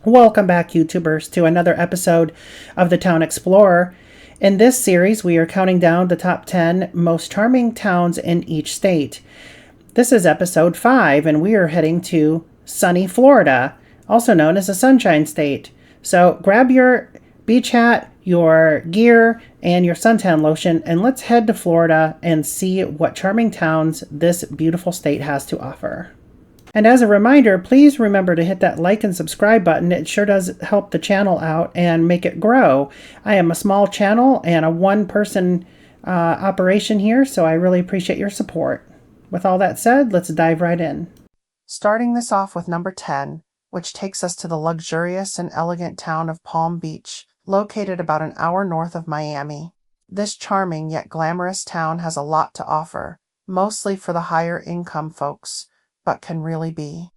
Welcome back, YouTubers, to another episode of the Town Explorer. In this series, we are counting down the top 10 most charming towns in each state. This is episode 5, and we are heading to sunny Florida, also known as the Sunshine State. So grab your beach hat, your gear, and your suntan lotion, and let's head to Florida and see what charming towns this beautiful state has to offer. And as a reminder, please remember to hit that like and subscribe button. It sure does help the channel out and make it grow. I am a small channel and a one-person operation here, so I really appreciate your support. With all that said, let's dive right in. Starting this off with number 10, which takes us to the luxurious and elegant town of Palm Beach, located about an hour north of Miami. This charming yet glamorous town has a lot to offer, mostly for the higher income folks, but can really be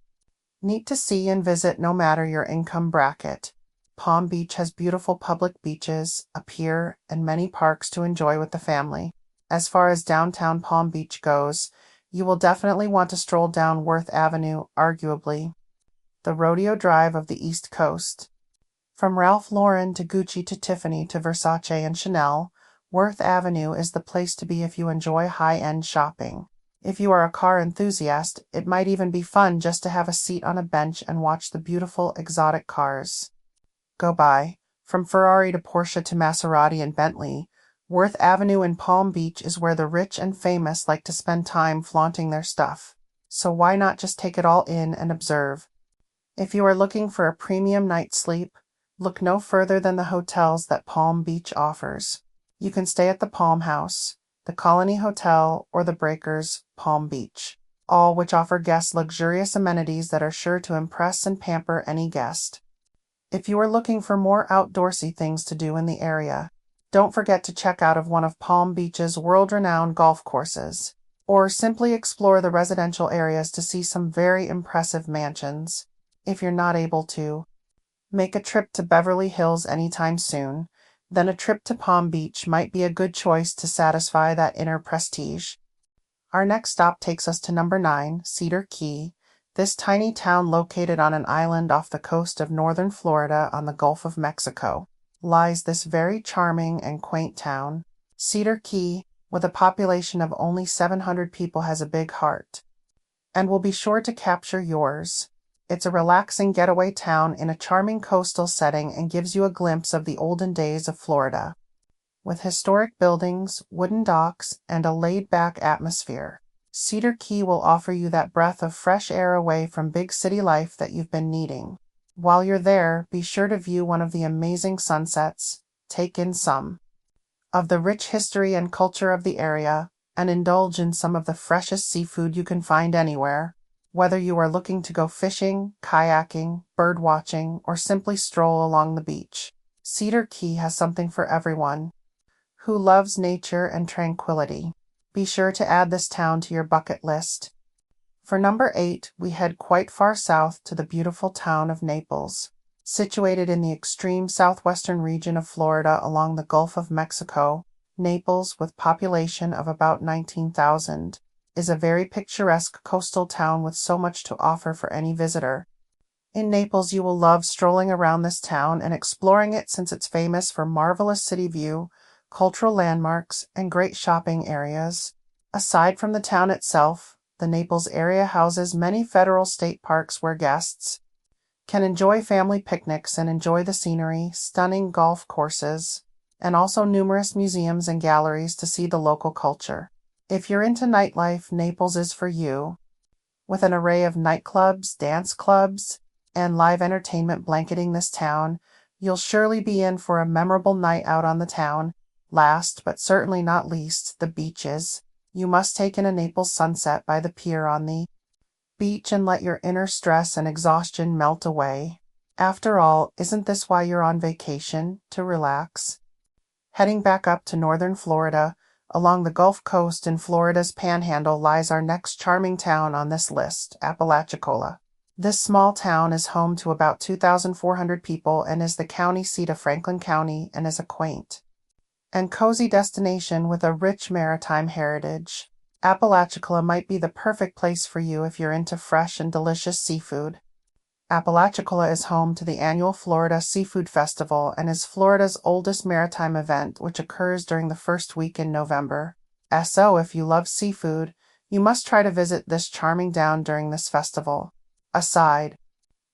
neat to see and visit no matter your income bracket. Palm Beach has beautiful public beaches, a pier, and many parks to enjoy with the family. As far as downtown Palm Beach goes, you will definitely want to stroll down Worth Avenue, arguably the rodeo drive of the East Coast. From Ralph Lauren to Gucci to Tiffany to Versace and Chanel, Worth Avenue is the place to be if you enjoy high-end shopping. If you are a car enthusiast, it might even be fun just to have a seat on a bench and watch the beautiful exotic cars go by. From Ferrari to Porsche to Maserati and Bentley, Worth Avenue in Palm Beach is where the rich and famous like to spend time flaunting their stuff. So why not just take it all in and observe? If you are looking for a premium night's sleep, look no further than the hotels that Palm Beach offers. You can stay at the Palm House, the Colony Hotel, or the Breakers, Palm Beach, all which offer guests luxurious amenities that are sure to impress and pamper any guest. If you are looking for more outdoorsy things to do in the area, don't forget to check out one of Palm Beach's world-renowned golf courses, or simply explore the residential areas to see some very impressive mansions. If you're not able to make a trip to Beverly Hills anytime soon, then a trip to Palm Beach might be a good choice to satisfy that inner prestige. Our next stop takes us to number 9, Cedar Key. This tiny town located on an island off the coast of northern Florida on the Gulf of Mexico lies this very charming and quaint town. Cedar Key, with a population of only 700 people, has a big heart and will be sure to capture yours. It's a relaxing getaway town in a charming coastal setting and gives you a glimpse of the olden days of Florida. With historic buildings, wooden docks, and a laid-back atmosphere, Cedar Key will offer you that breath of fresh air away from big city life that you've been needing. While you're there, be sure to view one of the amazing sunsets, take in some of the rich history and culture of the area, and indulge in some of the freshest seafood you can find anywhere. Whether you are looking to go fishing, kayaking, bird watching, or simply stroll along the beach, Cedar Key has something for everyone who loves nature and tranquility. Be sure to add this town to your bucket list. For number 8, we head quite far south to the beautiful town of Naples. Situated in the extreme southwestern region of Florida along the Gulf of Mexico, Naples, with population of about 19,000, is a very picturesque coastal town with so much to offer for any visitor. In Naples, you will love strolling around this town and exploring it since it's famous for marvelous city view, cultural landmarks, and great shopping areas. Aside from the town itself, the Naples area houses many federal state parks where guests can enjoy family picnics and enjoy the scenery, stunning golf courses, and also numerous museums and galleries to see the local culture. If you're into nightlife, Naples is for you. With an array of nightclubs, dance clubs, and live entertainment blanketing this town, you'll surely be in for a memorable night out on the town. Last, but certainly not least, the beaches. You must take in a Naples sunset by the pier on the beach and let your inner stress and exhaustion melt away. After all, isn't this why you're on vacation? To relax? Heading back up to northern Florida, along the Gulf Coast in Florida's Panhandle lies our next charming town on this list, Apalachicola. This small town is home to about 2,400 people and is the county seat of Franklin County and is a quaint and cozy destination with a rich maritime heritage. Apalachicola might be the perfect place for you if you're into fresh and delicious seafood. Apalachicola is home to the annual Florida Seafood Festival and is Florida's oldest maritime event, which occurs during the first week in November. So, if you love seafood, you must try to visit this charming town during this festival. Aside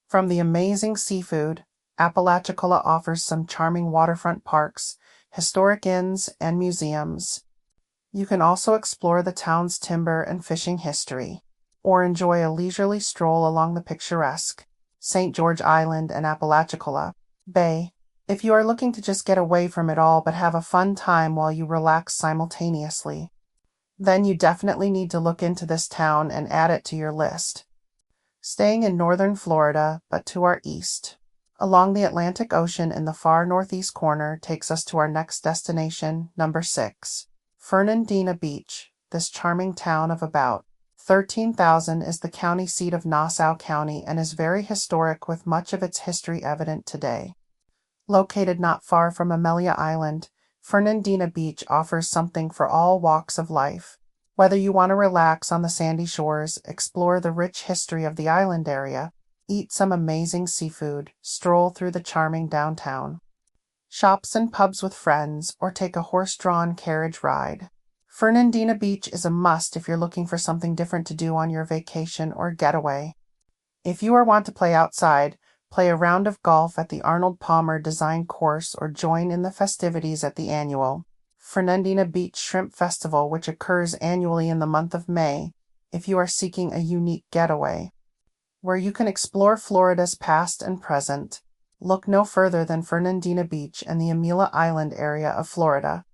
from the amazing seafood, Apalachicola offers some charming waterfront parks, historic inns, and museums. You can also explore the town's timber and fishing history, or enjoy a leisurely stroll along the picturesque St. George Island and Apalachicola Bay. If you are looking to just get away from it all but have a fun time while you relax simultaneously, then you definitely need to look into this town and add it to your list. Staying in northern Florida, but to our east, along the Atlantic Ocean in the far northeast corner, takes us to our next destination, number 6. Fernandina Beach. This charming town of about 13,000 is the county seat of Nassau County and is very historic, with much of its history evident today. Located not far from Amelia Island, Fernandina Beach offers something for all walks of life. Whether you want to relax on the sandy shores, explore the rich history of the island area, eat some amazing seafood, stroll through the charming downtown shops and pubs with friends, or take a horse-drawn carriage ride, Fernandina Beach is a must if you're looking for something different to do on your vacation or getaway. If you want to play outside, play a round of golf at the Arnold Palmer Design Course or join in the festivities at the annual Fernandina Beach Shrimp Festival, which occurs annually in the month of May, if you are seeking a unique getaway, where you can explore Florida's past and present. Look no further than Fernandina Beach and the Amelia Island area of Florida.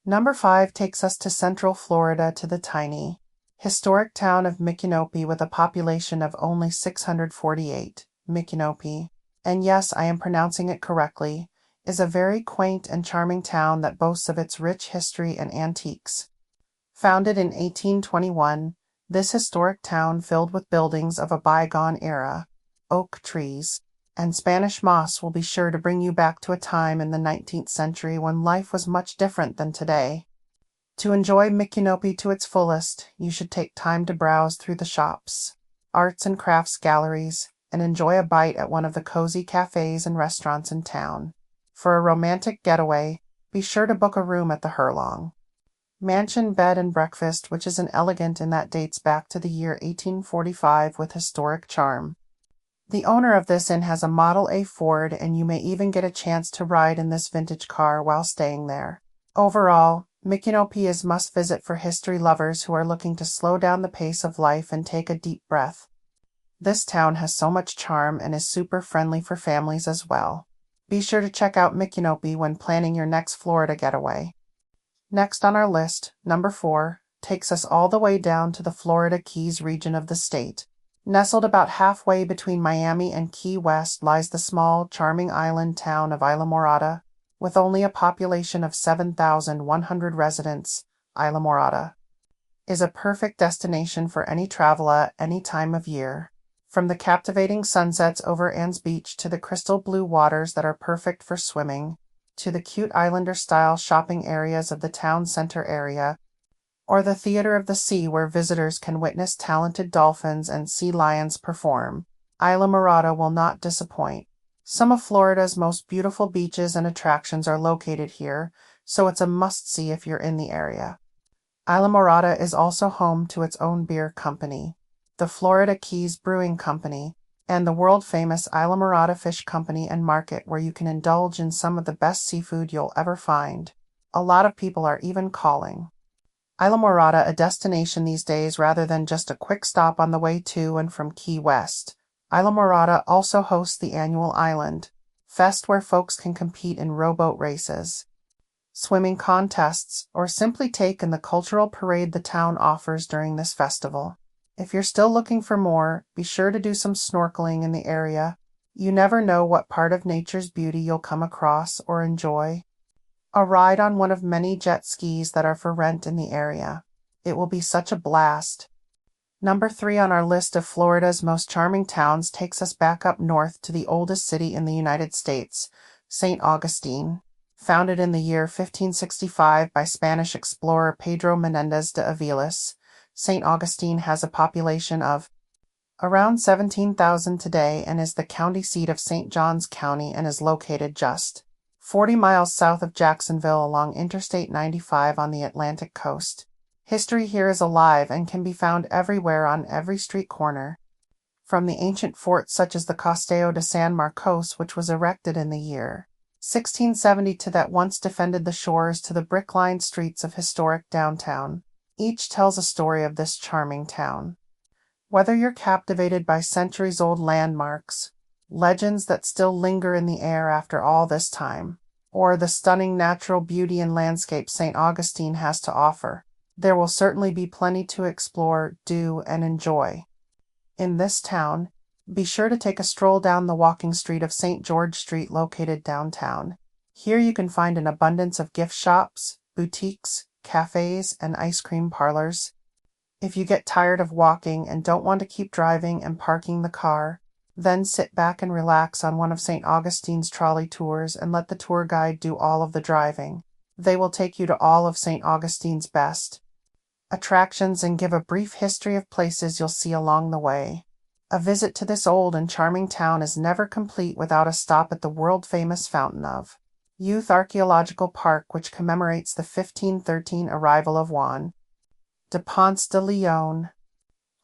Number 5 takes us to Central Florida, to the tiny, historic town of Micanopy with a population of only 648. Micanopy, and yes, I am pronouncing it correctly, is a very quaint and charming town that boasts of its rich history and antiques. Founded in 1821, this historic town, filled with buildings of a bygone era, oak trees, and Spanish moss, will be sure to bring you back to a time in the 19th century when life was much different than today. To enjoy Micanopy to its fullest, you should take time to browse through the shops, arts and crafts galleries, and enjoy a bite at one of the cozy cafes and restaurants in town. For a romantic getaway, be sure to book a room at the Hurlong Mansion Bed and Breakfast, which is an elegant inn that dates back to the year 1845 with historic charm. The owner of this inn has a Model A Ford, and you may even get a chance to ride in this vintage car while staying there. Overall, Micanopy is must-visit for history lovers who are looking to slow down the pace of life and take a deep breath. This town has so much charm and is super friendly for families as well. Be sure to check out Micanopy when planning your next Florida getaway. Next on our list, number 4, takes us all the way down to the Florida Keys region of the state. Nestled about halfway between Miami and Key West lies the small, charming island town of Islamorada, with only a population of 7,100 residents. Islamorada is a perfect destination for any traveler any time of year. From the captivating sunsets over Ann's Beach to the crystal blue waters that are perfect for swimming, to the cute Islander-style shopping areas of the town center area, or the Theater of the Sea where visitors can witness talented dolphins and sea lions perform, Islamorada will not disappoint. Some of Florida's most beautiful beaches and attractions are located here, so it's a must-see if you're in the area. Islamorada is also home to its own beer company, the Florida Keys Brewing Company, and the world-famous Islamorada Fish Company and Market, where you can indulge in some of the best seafood you'll ever find. A lot of people are even calling Islamorada a destination these days rather than just a quick stop on the way to and from Key West. Islamorada also hosts the annual Island Fest, where folks can compete in rowboat races, swimming contests, or simply take in the cultural parade the town offers during this festival. If you're still looking for more, be sure to do some snorkeling in the area. You never know what part of nature's beauty you'll come across or enjoy. A ride on one of many jet skis that are for rent in the area. It will be such a blast. Number 3 on our list of Florida's most charming towns takes us back up north to the oldest city in the United States, St. Augustine. Founded in the year 1565 by Spanish explorer Pedro Menendez de Aviles, St. Augustine has a population of Around 17,000 today and is the county seat of St. Johns County and is located just 40 miles south of Jacksonville along Interstate 95 on the Atlantic coast. History here is alive and can be found everywhere on every street corner. From the ancient forts such as the Castillo de San Marcos, which was erected in the year 1670 to that once defended the shores, to the brick-lined streets of historic downtown. Each tells a story of this charming town. Whether you're captivated by centuries-old landmarks, legends that still linger in the air after all this time, or the stunning natural beauty and landscape St. Augustine has to offer, there will certainly be plenty to explore, do, and enjoy. In this town, be sure to take a stroll down the walking street of St. George Street located downtown. Here you can find an abundance of gift shops, boutiques, cafes, and ice cream parlors. If you get tired of walking and don't want to keep driving and parking the car, then sit back and relax on one of St. Augustine's trolley tours and let the tour guide do all of the driving. They will take you to all of St. Augustine's best attractions and give a brief history of places you'll see along the way. A visit to this old and charming town is never complete without a stop at the world-famous Fountain of Youth Archaeological Park, which commemorates the 1513 arrival of Juan de Ponce de Leon.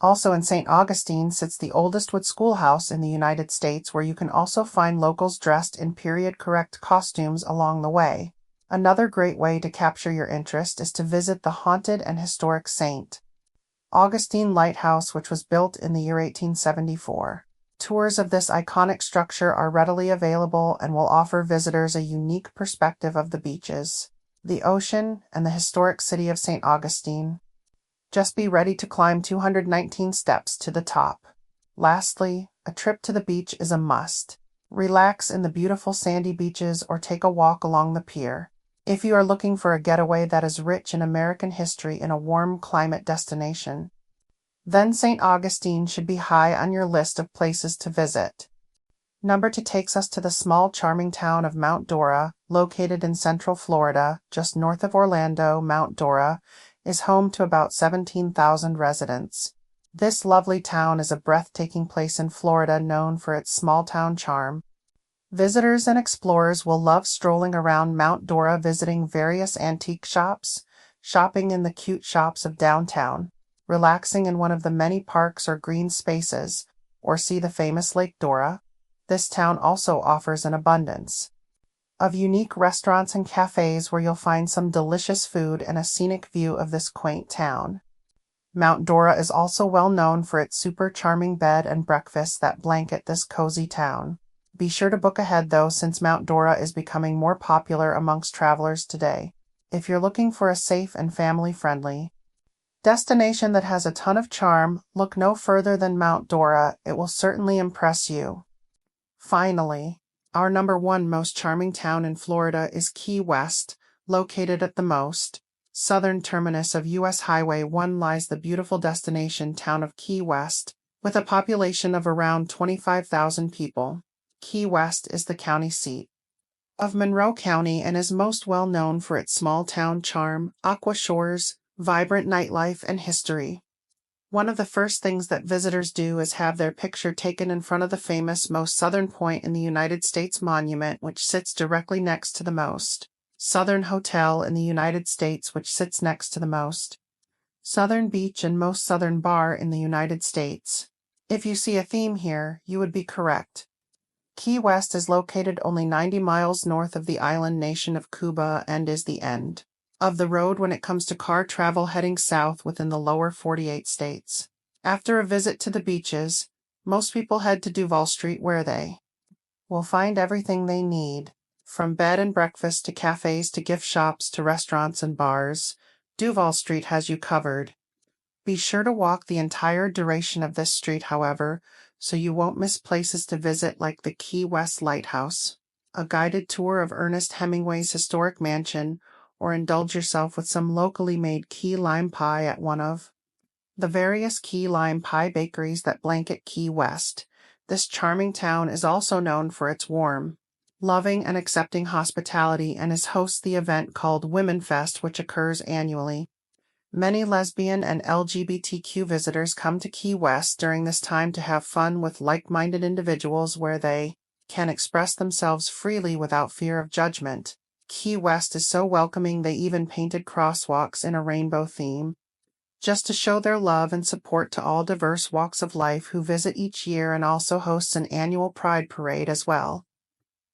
Also in St. Augustine sits the oldest wood schoolhouse in the United States, where you can also find locals dressed in period-correct costumes along the way. Another great way to capture your interest is to visit the haunted and historic St. Augustine Lighthouse, which was built in the year 1874. Tours of this iconic structure are readily available and will offer visitors a unique perspective of the beaches, the ocean, and the historic city of St. Augustine. Just be ready to climb 219 steps to the top. Lastly, a trip to the beach is a must. Relax in the beautiful sandy beaches or take a walk along the pier. If you are looking for a getaway that is rich in American history in a warm climate destination, then St. Augustine should be high on your list of places to visit. Number 2 takes us to the small charming town of Mount Dora, located in central Florida, just north of Orlando. Mount Dora is home to about 17,000 residents. This lovely town is a breathtaking place in Florida known for its small-town charm. Visitors and explorers will love strolling around Mount Dora, visiting various antique shops, shopping in the cute shops of downtown, relaxing in one of the many parks or green spaces, or see the famous Lake Dora. This town also offers an abundance of unique restaurants and cafes where you'll find some delicious food and a scenic view of this quaint town. Mount Dora is also well known for its super charming bed and breakfasts that blanket this cozy town. Be sure to book ahead though, since Mount Dora is becoming more popular amongst travelers today. If you're looking for a safe and family-friendly destination that has a ton of charm, look no further than Mount Dora. It will certainly impress you. Finally, our number 1 most charming town in Florida is Key West. Located at the most southern terminus of U.S. Highway 1 lies the beautiful destination town of Key West, with a population of around 25,000 people. Key West is the county seat of Monroe County and is most well known for its small-town charm, aqua shores, vibrant nightlife, and history. One of the first things that visitors do is have their picture taken in front of the famous most southern point in the United States monument, which sits directly next to the most southern hotel in the United States, which sits next to the most southern beach and most southern bar in the United States. If you see a theme here, you would be correct. Key West is located only 90 miles north of the island nation of Cuba and is the end of the road when it comes to car travel heading south within the lower 48 states. After a visit to the beaches, most people head to Duval Street, where they will find everything they need, from bed and breakfast to cafes to gift shops to restaurants and bars. Duval Street has you covered. Be sure to walk the entire duration of this street, however, so you won't miss places to visit like the Key West Lighthouse, a guided tour of Ernest Hemingway's historic mansion, or indulge yourself with some locally made key lime pie at one of the various key lime pie bakeries that blanket Key West. This charming town is also known for its warm, loving, and accepting hospitality and hosts the event called Women Fest, which occurs annually. Many lesbian and LGBTQ visitors come to Key West during this time to have fun with like-minded individuals where they can express themselves freely without fear of judgment. Key West is so welcoming they even painted crosswalks in a rainbow theme, just to show their love and support to all diverse walks of life who visit each year, and also hosts an annual Pride Parade as well.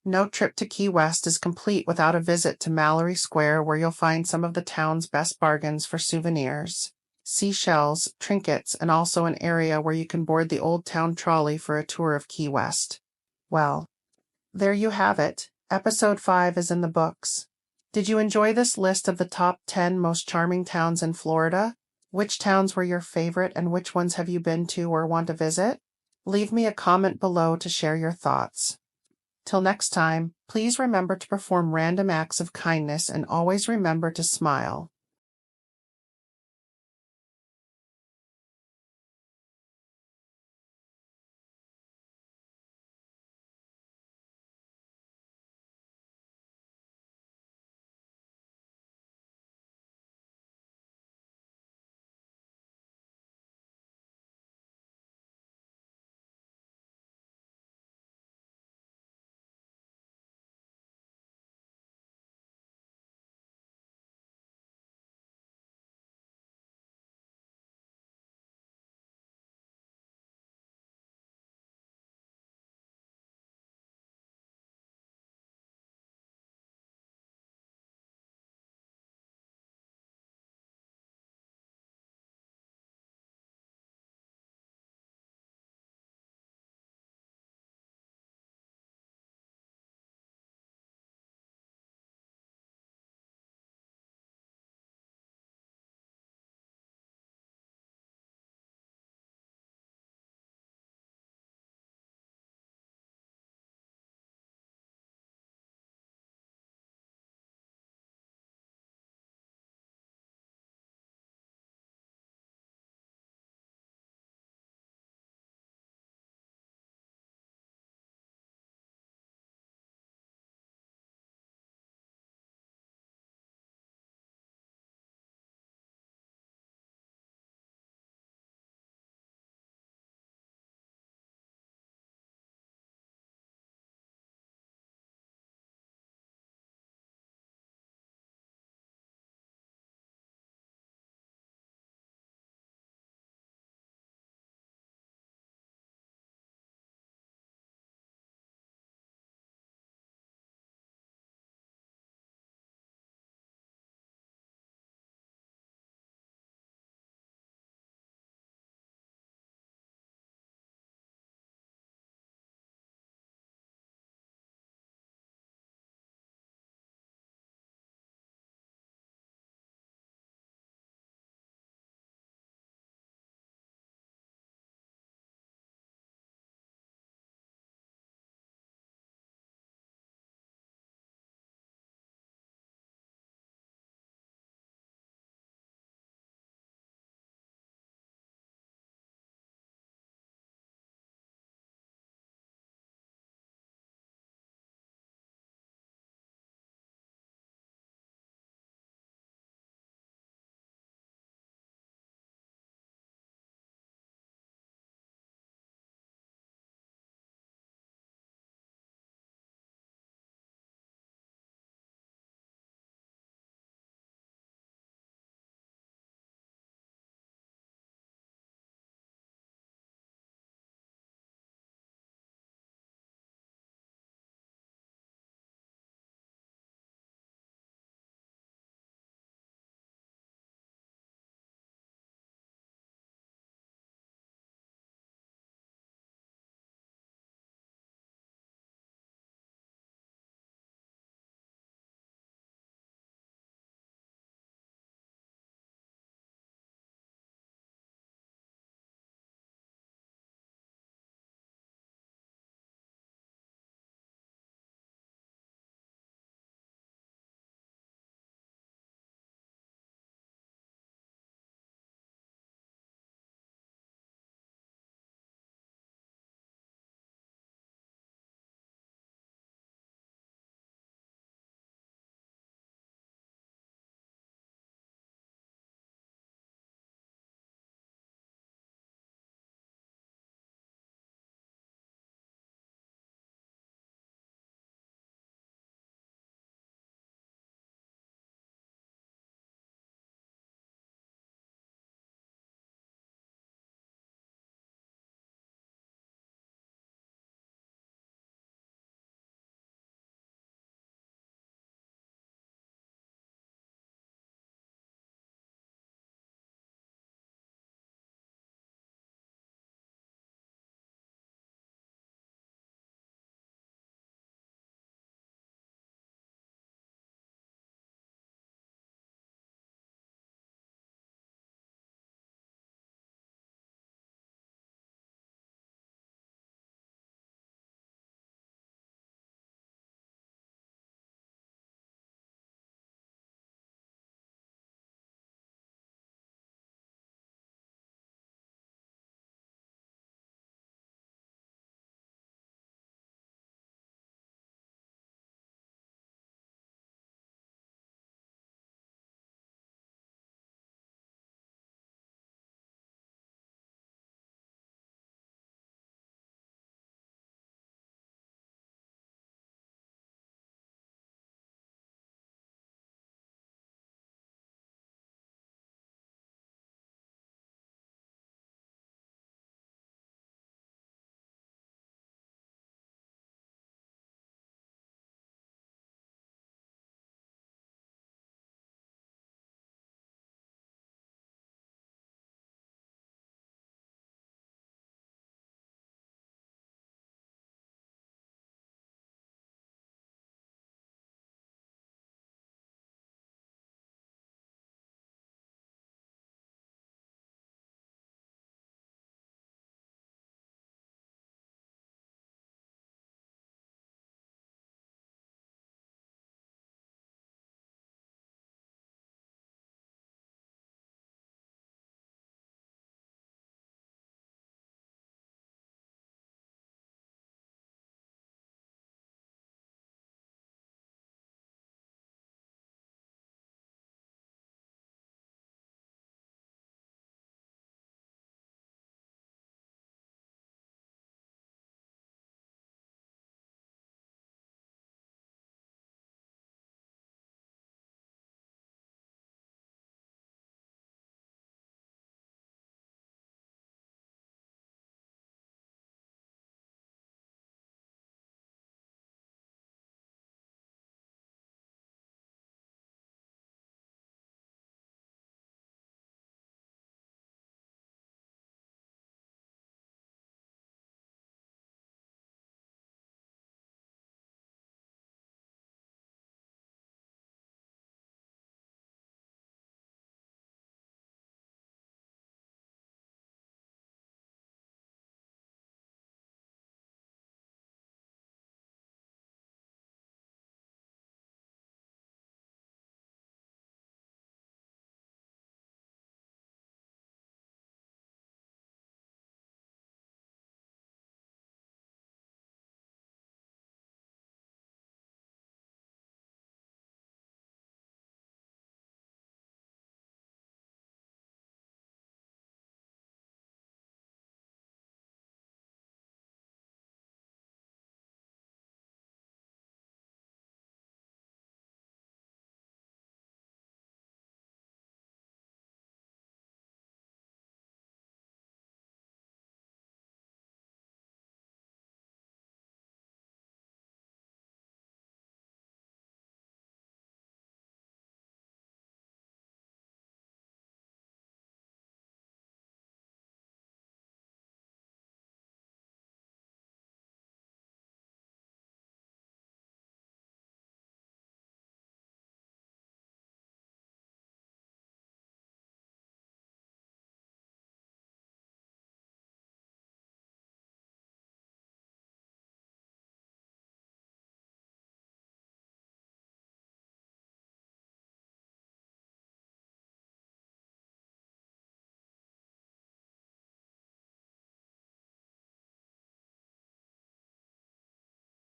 No trip to Key West is complete without a visit to Mallory Square, where you'll find some of the town's best bargains for souvenirs, seashells, trinkets, and also an area where you can board the Old Town Trolley for a tour of Key West. Well, there you have it. Episode 5 is in the books. Did you enjoy this list of the top 10 most charming towns in Florida? Which towns were your favorite, and which ones have you been to or want to visit? Leave me a comment below to share your thoughts. Till next time, please remember to perform random acts of kindness and always remember to smile.